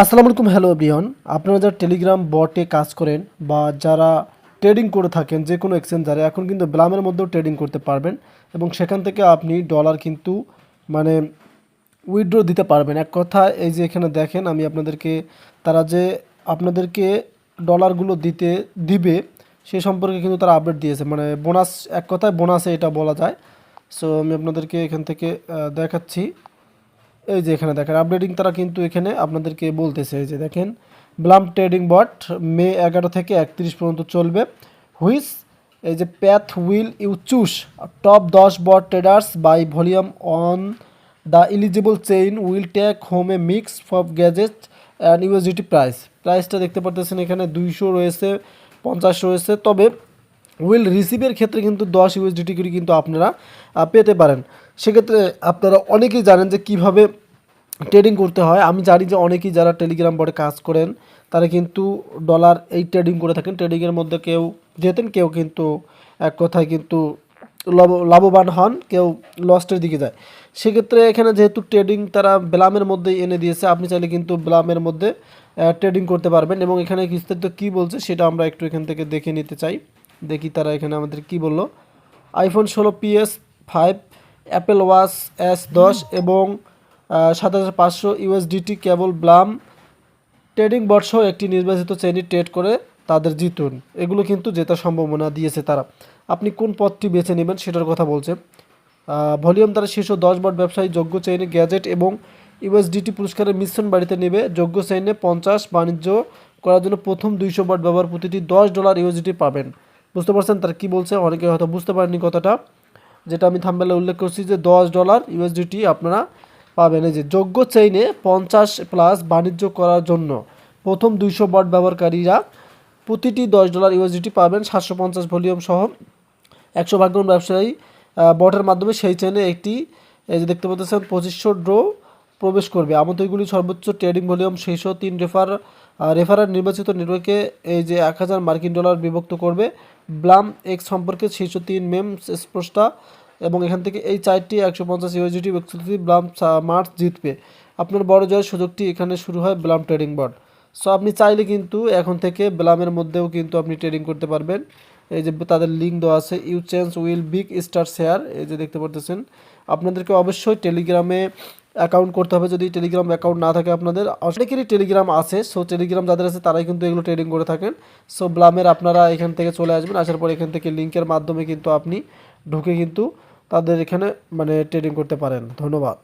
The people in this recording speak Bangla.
আসসালামু আলাইকুম, হ্যালো এভরিওয়ান। আপনারা যারা টেলিগ্রাম বটে কাজ করেন বা যারা ট্রেডিং করে থাকেন যে কোনো এক্সচেঞ্জারে, এখন কিন্তু ব্লামের মধ্যেও ট্রেডিং করতে পারবেন এবং সেখান থেকে আপনি ডলার কিন্তু মানে উইথড্র দিতে পারবেন। এক কথা, এই যে এখানে দেখেন, আমি আপনাদেরকে তারা যে আপনাদেরকে ডলারগুলো দিবে সে সম্পর্কে কিন্তু তারা আপডেট দিয়েছে, মানে বোনাস, এক কথায় বোনাসে এটা বলা যায়। সো আমি আপনাদেরকে এখান থেকে দেখাচ্ছি। এই যে এখানে দেখেন আপডেটিং, তারা কিন্তু এখানে আপনাদেরকে বলতেছে, এই যে দেখেন, ব্লাম ট্রেডিং বট মে 11 থেকে 31 পর্যন্ত চলবে। হুইস, এই যে path will you choose top 10 bot traders by volume on the eligible chain will take home a mix of gadget and USDT প্রাইসটা দেখতে পারতেছেন এখানে 200 রয়েছে, 50 রয়েছে, তবে উইল রিসিভের ক্ষেত্রে কিন্তু 10 ইউএসডিটি করে কিন্তু আপনারা পেতে পারেন। সেক্ষেত্রে আপনারা অনেকেই জানেন যে কিভাবে ট্রেডিং করতে হয়। আমি জানি যে অনেকেই যারা টেলিগ্রাম বটে কাজ করেন তারা কিন্তু ডলার এই ট্রেডিং করে থাকেন। ট্রেডিংয়ের মধ্যে কেউ জেতেন, কেউ কিন্তু এক কথায় কিন্তু লাভবান হন, কেউ লস্টের দিকে যায়। সেক্ষেত্রে এখানে যেহেতু ট্রেডিং তারা ব্লামের মধ্যে এনে দিয়েছে, আপনি চাইলে কিন্তু ব্লামের মধ্যে ট্রেডিং করতে পারবেন। এবং এখানে বিস্তারিত কী বলছে সেটা আমরা একটু এখান থেকে দেখে নিতে চাই। দেখি তারা এখানে আমাদের কি বললো। IPhone 16 PS5, Apple watch S10 এবং 7500 ইউএসডিটি কেবল ব্লাম ট্রেডিং বটসহ একটি নির্বাচিত চেইনে ট্রেড করে তাদের জিতুন। এগুলো কিন্তু জেতার সম্ভাবনা দিয়েছে তারা। আপনি কোন পথটি বেছে নেবেন সেটার কথা বলছে। ভলিউম তারা শীর্ষ 10 বট ব্যবসায়ী যোগ্য চেইনে গ্যাজেট এবং ইউএসডিটি পুরস্কারের মিশ্রণ বাড়িতে নেবে। যোগ্য চেইনে 50 বাণিজ্য করার জন্য প্রথম 200 বট ব্যবহার প্রতিটি $10 ইউএসডিটি পাবেন। বুঝতে পারছেন তারা কী বলছে? অনেকে হয়তো বুঝতে পারেনি কথাটা, যেটা আমি থাম্বনেলে উল্লেখ করছি যে $10 ইউএসডিটি আপনারা পাবেন। এই যে যোগ্য চেইনে 50+ বাণিজ্য করার জন্য প্রথম 200 বট ব্যবহারকারীরা প্রতিটি $10 ইউএসডিটি পাবেন। 750 ভলিউম সহ 100 ভাগ্যবান ব্যবসায়ী বটের মাধ্যমে সেই চেইনে একটি, এই যে দেখতে পাচ্ছেন, 2500 ড্র প্রবেশ করবে। আমন্ত্রণগুলি সর্বোচ্চ ট্রেডিং ভলিউম শীর্ষ 3 রেফারার নির্বাচিত নির্বাহীকে এই যে $1000 বিভক্ত করবে। ব্লাম এক্স সম্পর্কে শীর্ষ 3 মেম স্পষ্টা এবং এখান থেকে এই 4টি 150 ইউএসডিটি ব্যক্তিগত ব্লাম মার্চ জিতবে। আপনার বড় জয়ের সুযোগটি এখানে শুরু হয় ব্লাম ট্রেডিং বট। সো আপনি চাইলে কিন্তু এখন থেকে ব্লামের মধ্যেও কিন্তু আপনি ট্রেডিং করতে পারবেন। এই যে তাদের লিঙ্ক দেওয়া আছে, you change will big star share, এই যে দেখতে পারতেছেন। আপনাদেরকে অবশ্যই টেলিগ্রামে অ্যাকাউন্ট করতে হবে। যদি টেলিগ্রাম অ্যাকাউন্ট না থাকে আপনাদের, অনেকেরই টেলিগ্রাম আছে, সো টেলিগ্রাম যাদের আছে তারাই কিন্তু এগুলো ট্রেডিং করে থাকেন। সো ব্লামের আপনারা এখান থেকে চলে আসবেন, আসার পর এখান থেকে লিঙ্কের মাধ্যমে কিন্তু আপনি ঢুকে কিন্তু তাদের এখানে মানে ট্রেডিং করতে পারেন। ধন্যবাদ।